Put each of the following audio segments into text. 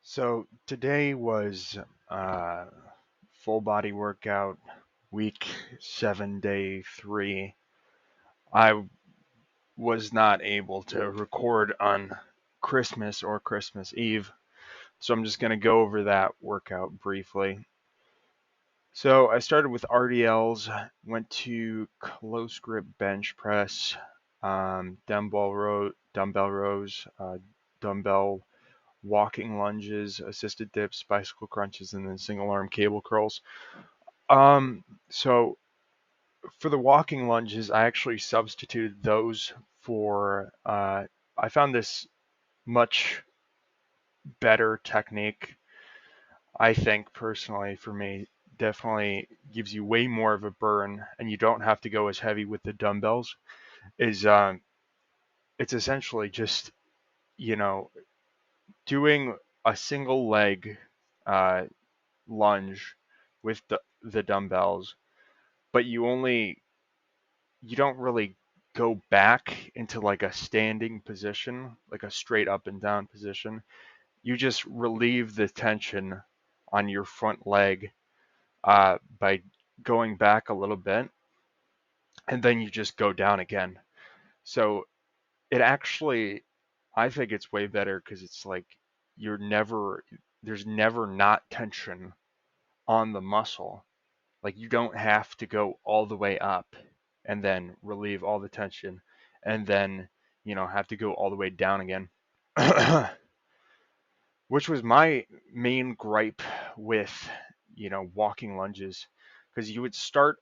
So today was uh, full body workout, week 7, day 3. I was not able to record on Christmas or Christmas Eve, so I'm just going to go over that workout briefly. So I started with RDLs, went to close grip bench press, dumbbell rows, dumbbell walking lunges, assisted dips, bicycle crunches, and then single arm cable curls. So for the walking lunges, I actually substituted those for. I found this much better technique. I think personally, for me, definitely gives you way more of a burn, and you don't have to go as heavy with the dumbbells. Is It's essentially just you know doing a single leg uh, lunge with the dumbbells, but you don't really go back into like a standing position, like a straight up and down position. You just relieve the tension on your front leg by going back a little bit, and then you just go down again. So it actually, I think it's way better because it's like you're never, there's never not tension on the muscle. Like you don't have to go all the way up and then relieve all the tension and then, have to go all the way down again. Which was my main gripe with, walking lunges because you'd start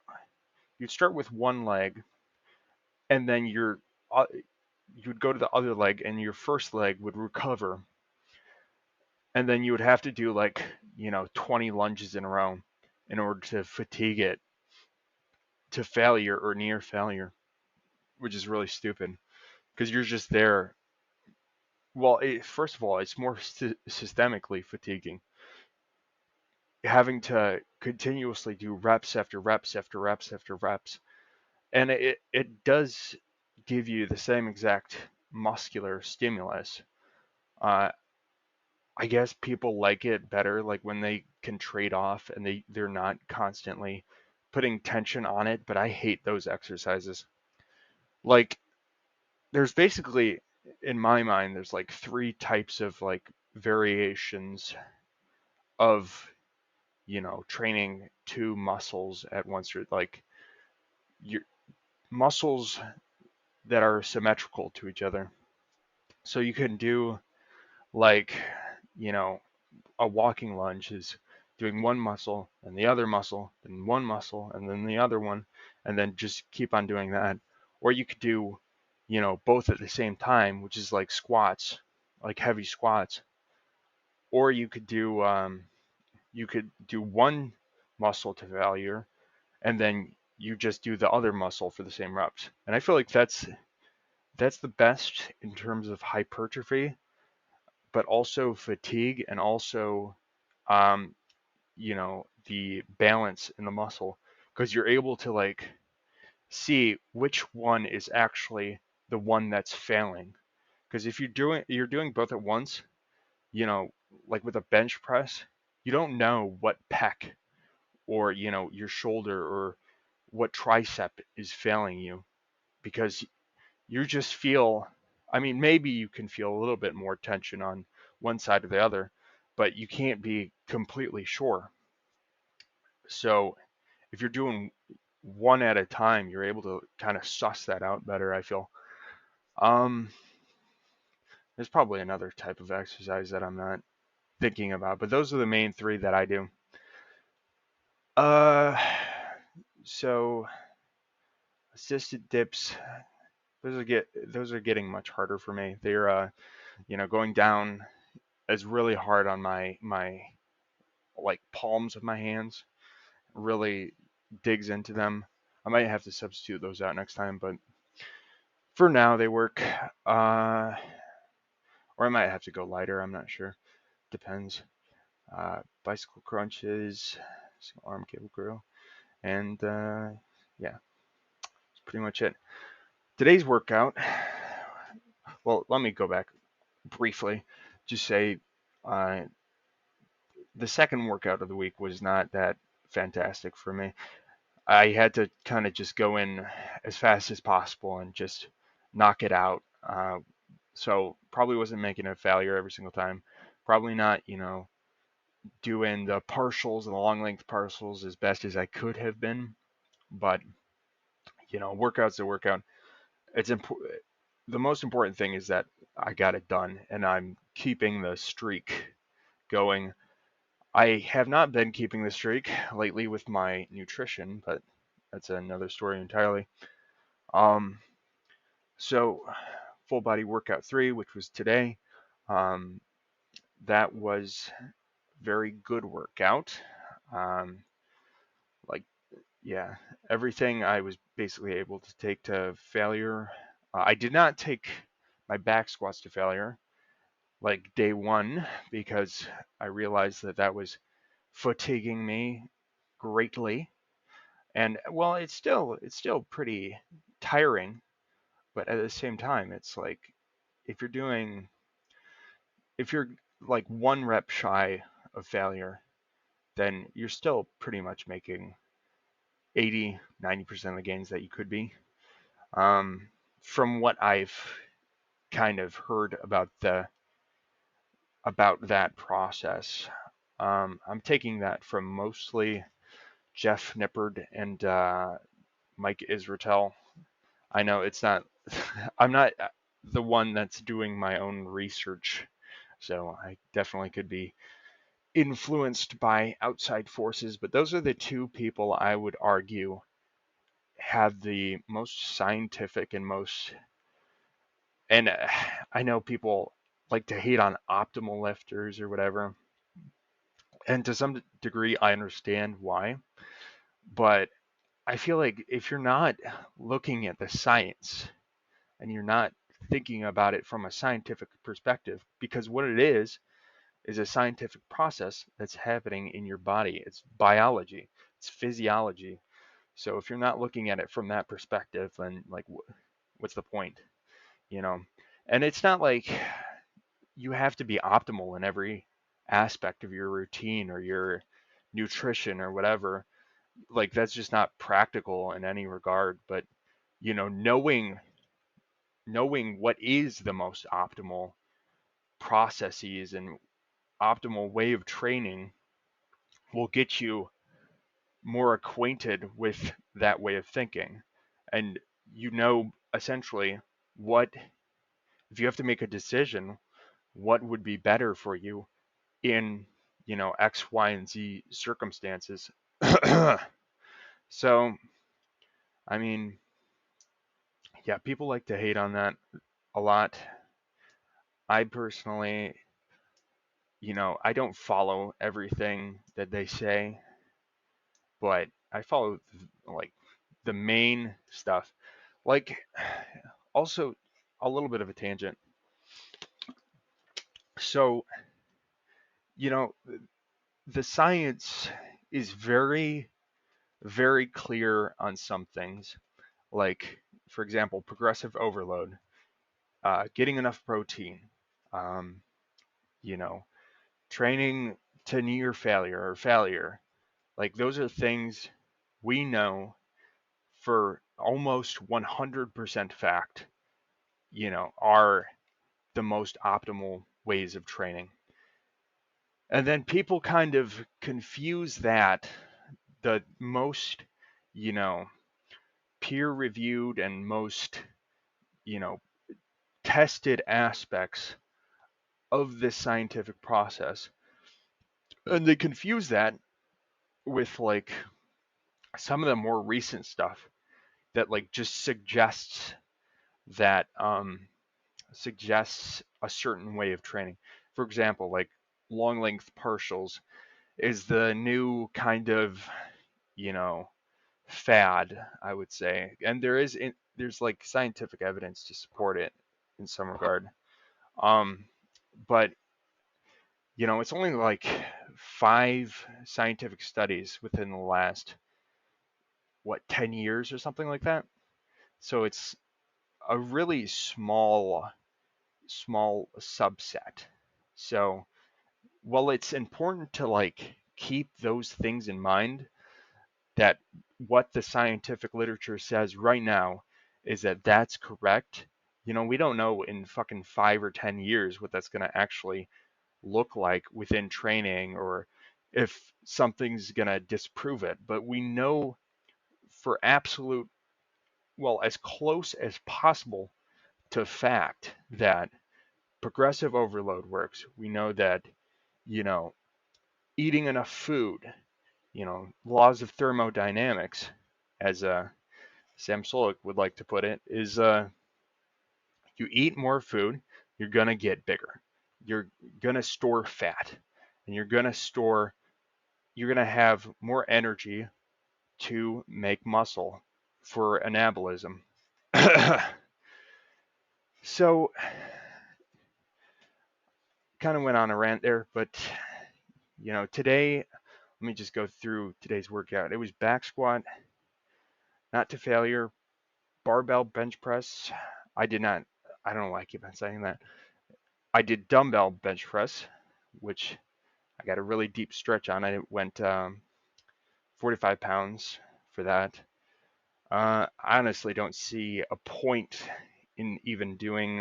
with one leg and then uh, you'd go to the other leg and your first leg would recover and then you would have to do like, 20 lunges in a row in order to fatigue it to failure or near failure, which is really stupid because you're just there. Well, first of all, it's more systemically fatiguing having to continuously do reps after reps after reps after reps, and it does give you the same exact muscular stimulus. Uh, I guess people like it better, like when they can trade off and they're not constantly putting tension on it. But I hate those exercises. Like there's basically in my mind there's like three types of like variations of training two muscles at once, or like your muscles that are symmetrical to each other. So you can do like you know a walking lunge is doing one muscle and the other muscle and one muscle and then the other one, and then just keep on doing that. Or you could do both at the same time, which is like squats, like heavy squats. Or you could do one muscle to failure and then you just do the other muscle for the same reps. And I feel like that's the best in terms of hypertrophy, but also fatigue and also um, the balance in the muscle, because you're able to like see which one is actually the one that's failing. Because if you're doing both at once, you know, like with a bench press, you don't know what pec or your shoulder or what tricep is failing you because you just feel, I mean, maybe you can feel a little bit more tension on one side or the other, but you can't be completely sure. So if you're doing one at a time, you're able to kind of suss that out better, I feel. Um, there's probably another type of exercise that I'm not thinking about, but those are the main three that I do. Uh, so assisted dips, those are getting much harder for me. They're going down is really hard on my like palms of my hands. Really digs into them. I might have to substitute those out next time, but for now they work. Uh, or I might have to go lighter. I'm not sure. Depends. Bicycle crunches, single arm cable curl, and yeah, that's pretty much it. Today's workout. Well, let me go back briefly. Just say, uh, the second workout of the week was not that fantastic for me. I had to kind of just go in as fast as possible and just knock it out. So probably wasn't making a failure every single time. Probably not, doing the partials and the long length partials as best as I could have been. But workout's a workout. It's important. The most important thing is that I got it done, and I'm keeping the streak going. I have not been keeping the streak lately with my nutrition, but that's another story entirely. Um, so full body workout 3, which was today, um, that was very good workout. Um, like, yeah, everything I was basically able to take to failure. I did not take my back squats to failure like day one because I realized that that was fatiguing me greatly. And well, it's still pretty tiring, but at the same time, it's like if you're doing if you're like one rep shy of failure, then you're still pretty much making 80, 90% of the gains that you could be. Um, from what I've kind of heard about that process, I'm taking that from mostly Jeff Nippard and Mike Israetel. I know it's not. I'm not the one that's doing my own research, so I definitely could be influenced by outside forces. But those are the two people I would argue have the most scientific and most. And I know people like to hate on optimal lifters or whatever, and to some degree, I understand why. But I feel like if you're not looking at the science and you're not thinking about it from a scientific perspective, because what it is a scientific process that's happening in your body. It's biology, it's physiology. So if you're not looking at it from that perspective, then like what's the point, you know? And it's not like you have to be optimal in every aspect of your routine or your nutrition or whatever. Like that's just not practical in any regard, but knowing what is the most optimal processes and optimal way of training will get you more acquainted with that way of thinking. And essentially what, if you have to make a decision, what would be better for you in, X, Y, and Z circumstances. So, I mean, yeah, people like to hate on that a lot. I personally, I don't follow everything that they say, but I follow like the main stuff. Like also a little bit of a tangent. So, you know, the science is very, very clear on some things. Like, for example, progressive overload, getting enough protein, um, you know, training to near failure or failure. Like, those are things we know for almost 100% fact, are the most optimal ways of training. And then people kind of confuse that, the most, you know, peer reviewed and most, you know, tested aspects of this scientific process. And they confuse that with like some of the more recent stuff that like just that suggests a certain way of training. For example, like long length partials is the new kind of, you know, fad, I would say. And there's like scientific evidence to support it in some regard. Um, but it's only like 5 scientific studies within the last 10 years or something like that. So it's a really small subset. So while it's important to like keep those things in mind, that what the scientific literature says right now is that that's correct. We don't know in fucking 5 or 10 years what that's going to actually look like within training, or if something's going to disprove it. But we know for absolute, well, as close as possible to fact that progressive overload works. We know that, you know, eating enough food, laws of thermodynamics, as Sam Sulek would like to put it, is you eat more food, you're going to get bigger. You're going to store fat, and you're going to have more energy to make muscle for anabolism. So, kind of went on a rant there, but today, let me just go through today's workout. It was back squat, not to failure, barbell bench press. I did not, I don't know why I keep on saying that. I did dumbbell bench press, which I got a really deep stretch on. I went 45 pounds for that. I honestly don't see a point in even doing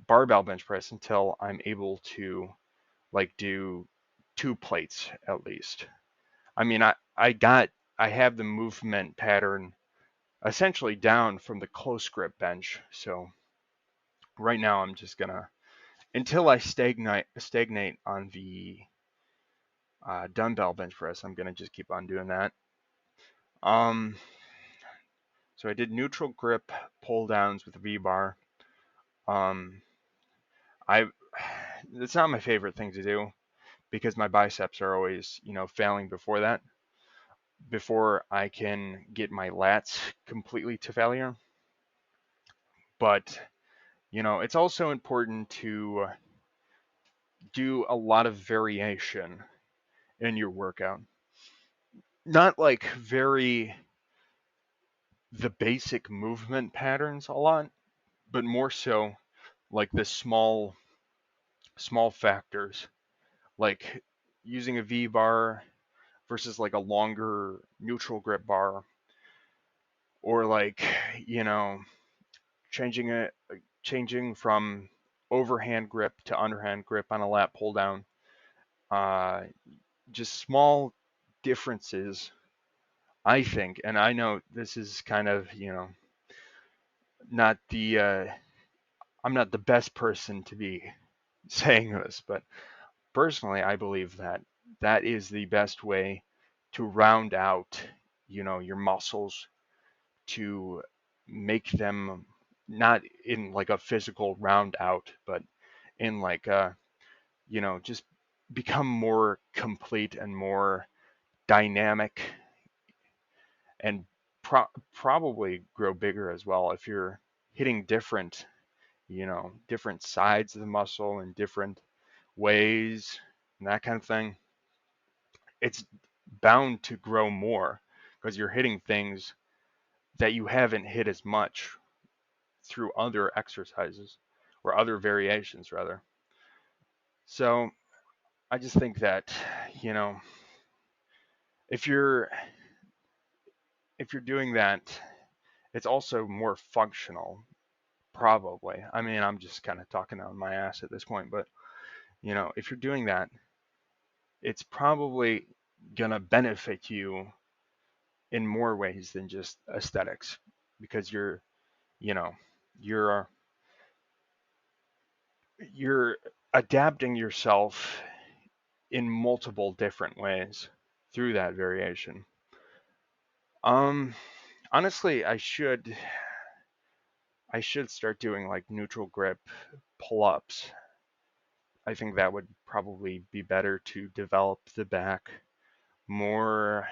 barbell bench press until I'm able to like do 2 plates at least. I mean, I have the movement pattern essentially down from the close grip bench. So right now I'm just gonna, until I stagnate on the dumbbell bench press, I'm gonna just keep on doing that. Um, so I did neutral grip pull downs with V-bar. I It's not my favorite thing to do because my biceps are always, failing before that. Before I can get my lats completely to failure. But, it's also important to do a lot of variation in your workout. Not like the basic movement patterns a lot, but more so like the small factors, like using a V bar versus like a longer neutral grip bar, or like, you know, changing from overhand grip to underhand grip on a lat pull down. Uh, just small differences, I think, and I know this is kind of, not the I'm not the best person to be saying this, but personally, I believe that that is the best way to round out, your muscles, to make them not in like a physical round out, but in like just become more complete and more dynamic, and probably grow bigger as well if you're hitting different sides of the muscle in different ways and that kind of thing. It's bound to grow more because you're hitting things that you haven't hit as much through other exercises, or other variations rather. So I just think that, you know, if you're if you're doing that, it's also more functional, probably. I mean, I'm just kind of talking out my ass at this point, but if you're doing that, it's probably gonna benefit you in more ways than just aesthetics, because you know you're you're adapting yourself in multiple different ways through that variation. um Honestly, I should start doing like neutral grip pull-ups. I think that would probably be better to develop the back more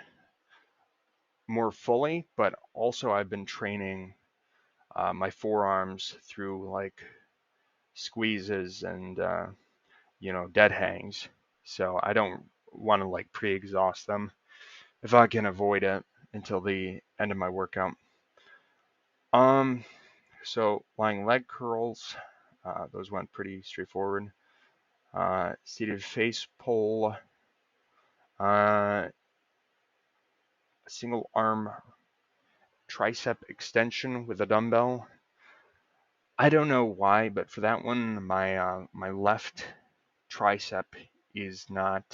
more fully, but also I've been training my forearms through like squeezes and dead hangs. So I don't want to like pre-exhaust them if I can avoid it until the end of my workout. Um, so lying leg curls, those went pretty straightforward. seated face pull, single arm tricep extension with a dumbbell. I don't know why, but for that one, my left tricep is not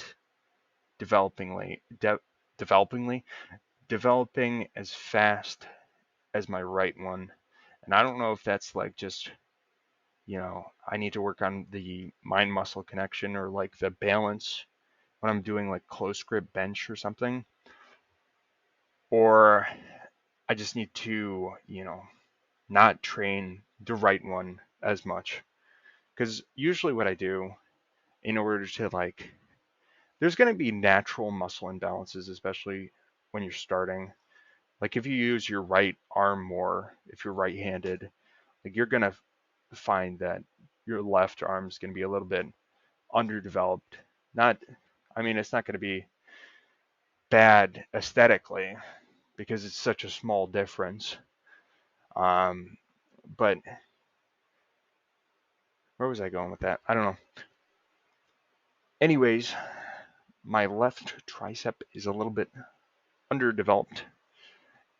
developingly developing as fast as my right one, and I don't know if that's like just I need to work on the mind muscle connection or like the balance when I'm doing like close grip bench or something, or I just need to not train the right one as much. Because usually what I do in order to like, there's going to be natural muscle imbalances, especially when you're starting. Like if you use your right arm more, if you're right-handed, like you're going to find that your left arm is going to be a little bit underdeveloped. Not, I mean, it's not going to be bad aesthetically because it's such a small difference. But where was I going with that? I don't know. Anyways, my left tricep is a little bit underdeveloped.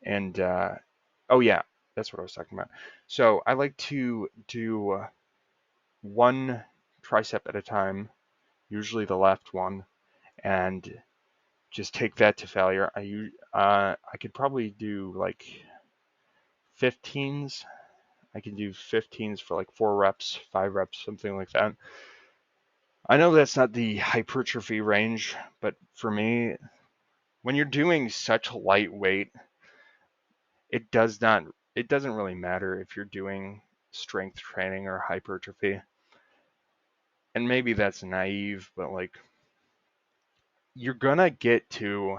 And oh yeah, that's what I was talking about. So I like to do one tricep at a time, usually the left one, and just take that to failure. I could probably do like 15s. I can do 15s for like 4 reps, 5 reps, something like that. I know that's not the hypertrophy range, but for me, when you're doing such light weight, it doesn't really matter if you're doing strength training or hypertrophy. And maybe that's naive, but like you're gonna get to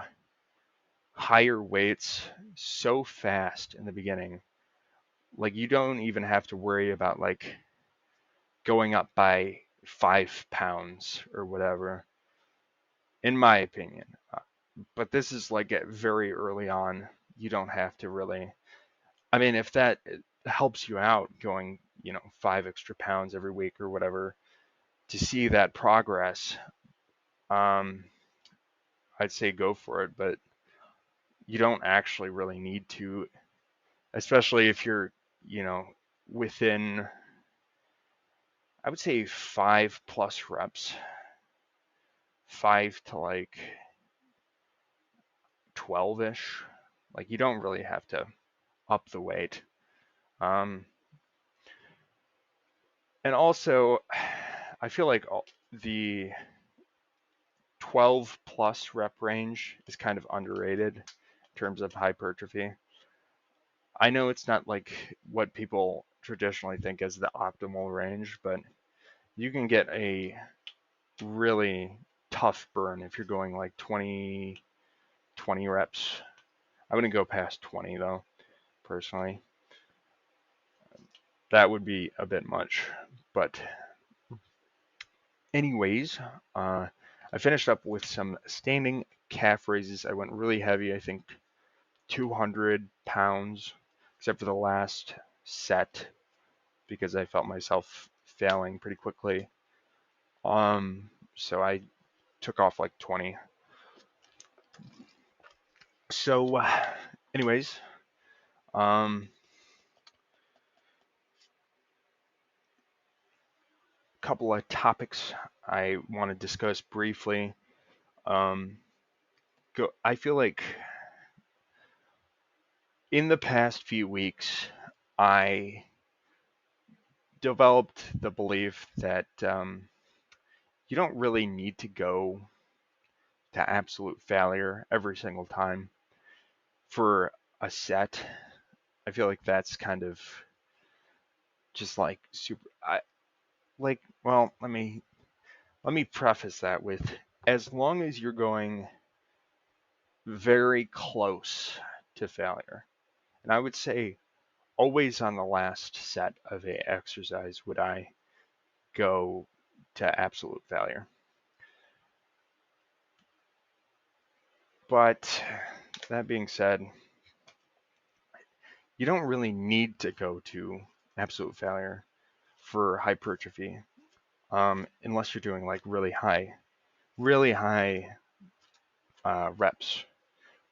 higher weights so fast in the beginning. Like you don't even have to worry about like going up by 5 pounds or whatever, in my opinion. But this is like at very early on. You don't have to really. I mean, if that helps you out going, 5 extra pounds every week or whatever to see that progress, um, I'd say go for it. But you don't actually really need to, especially if you're, you know, within, I would say 5+ reps, 5 to like 12-ish. Like you don't really have to up the weight. Um, and also, I feel like the 12+ rep range is kind of underrated in terms of hypertrophy. I know it's not like what people traditionally think as the optimal range, but you can get a really tough burn if you're going like 20 reps. I wouldn't go past 20 though, personally. That would be a bit much. But anyways, I finished up with some standing calf raises. I went really heavy, I think 200 pounds, except for the last set because I felt myself failing pretty quickly. So I took off like 20. So, anyways, couple of topics I want to discuss briefly. I feel like in the past few weeks, I developed the belief that you don't really need to go to absolute failure every single time for a set. I feel like that's kind of just like super. Well, let me preface that with as long as you're going very close to failure, and I would say always on the last set of a exercise would I go to absolute failure. But that being said, you don't really need to go to absolute failure for hypertrophy. unless you're doing like really high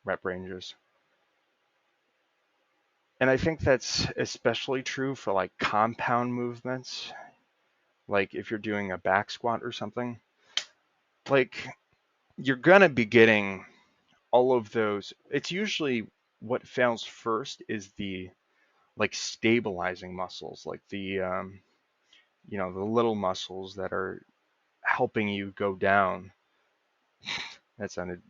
rep ranges. And I think that's especially true for like compound movements, like if you're doing a back squat or something. Like you're gonna be getting all of those. It's usually what fails first is the like stabilizing muscles, like the the little muscles that are helping you go down. That sounded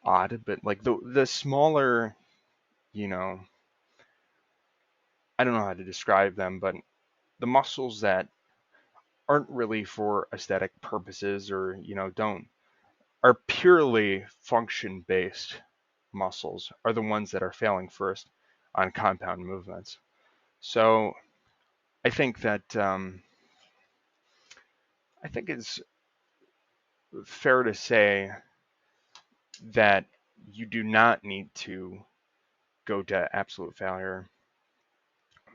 odd, but like the smaller, you know, I don't know how to describe them, but the muscles that aren't really for aesthetic purposes or, don't are purely function based muscles are the ones that are failing first on compound movements. So I think that I think it's fair to say that you do not need to go to absolute failure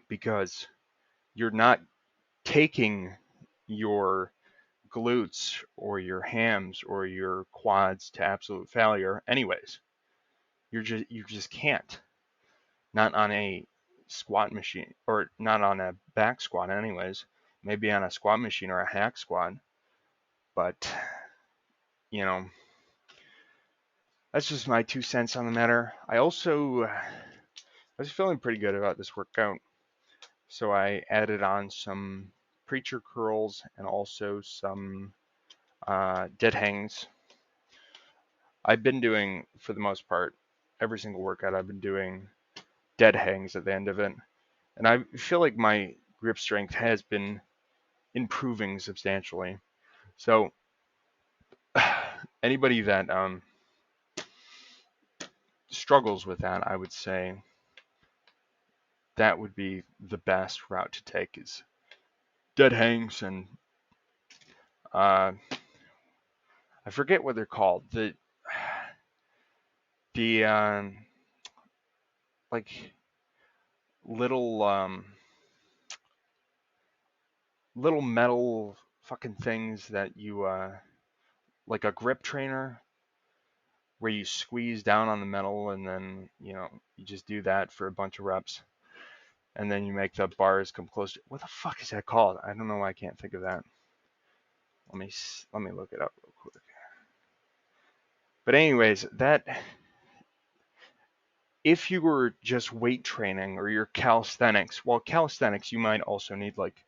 because you're not taking your glutes or your hams or your quads to absolute failure anyways. You just can't. Not on a squat machine or not on a back squat anyways. Maybe on a squat machine or a hack squat, but you know, that's just my 2 cents on the matter. I was feeling pretty good about this workout, so I added on some preacher curls and also some dead hangs. I've been doing, for the most part, every single workout I've been doing dead hangs at the end of it, and I feel like my grip strength has been improving substantially. So anybody that struggles with that, I would say that would be the best route to take is dead hangs and uh, I forget what they're called. The like little little metal fucking things that you like a grip trainer where you squeeze down on the metal and then you just do that for a bunch of reps and then you make the bars come close to, what the fuck is that called? I don't know why I can't think of that. Let me look it up real quick. But anyways, that if you were just weight training or your calisthenics, well, calisthenics you might also need like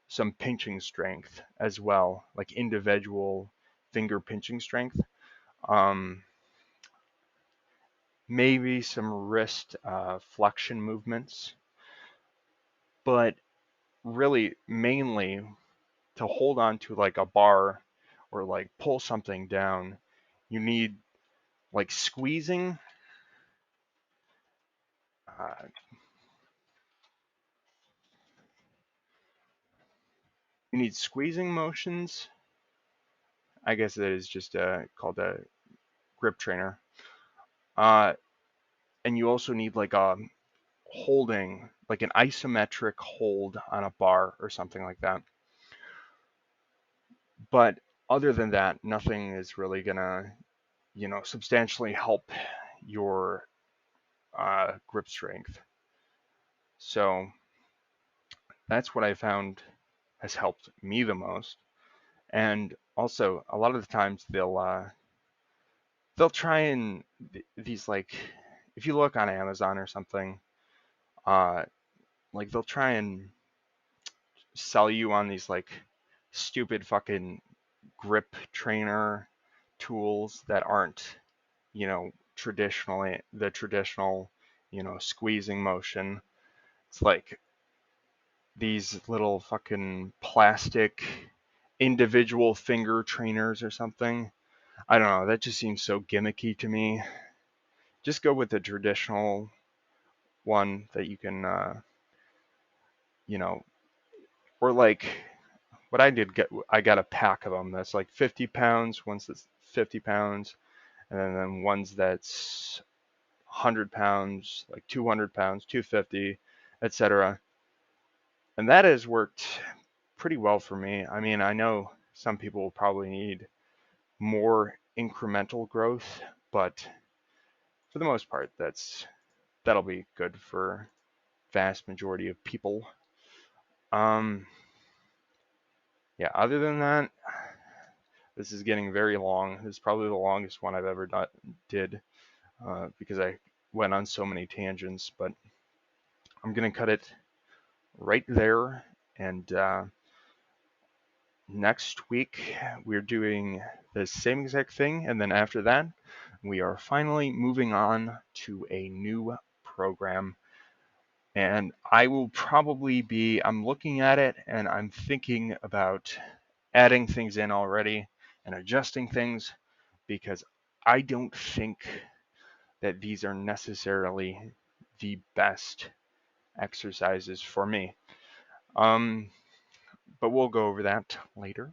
some pinching strength as well, like individual finger pinching strength. Um, Maybe some wrist flexion movements, but really mainly to hold on to like a bar or like pull something down, you need like squeezing. Uh, you need squeezing motions. I guess that is just called a grip trainer. Uh, and you also need like a holding, like an isometric hold on a bar or something like that. But other than that, nothing is really gonna, substantially help your grip strength. So that's what I found has helped me the most. And also, a lot of the times they'll try and these like if you look on Amazon or something, uh, like they'll try and sell you on these like stupid fucking grip trainer tools that aren't, traditionally the traditional, squeezing motion. It's like these little fucking plastic individual finger trainers or something. I don't know. That just seems so gimmicky to me. Just go with the traditional one that you can, you know, or like what I did get. I got a pack of them that's like 50 pounds. One's that's 50 pounds, and then ones that's 100 pounds, like 200 pounds, 250, etc. And that has worked pretty well for me. I mean, I know Some people will probably need more incremental growth, but for the most part, that'll be good for vast majority of people. Yeah, other than that, this is getting very long. This is probably the longest one I've ever did because I went on so many tangents, but I'm going to cut it right there. And next week, we're doing the same exact thing. And then after that, we are finally moving on to a new program. And I will probably be, I'm looking at it and I'm thinking about adding things in already and adjusting things because I don't think that these are necessarily the best exercises for me. But we'll go over that later.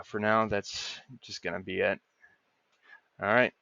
For now, that's just going to be it. All right.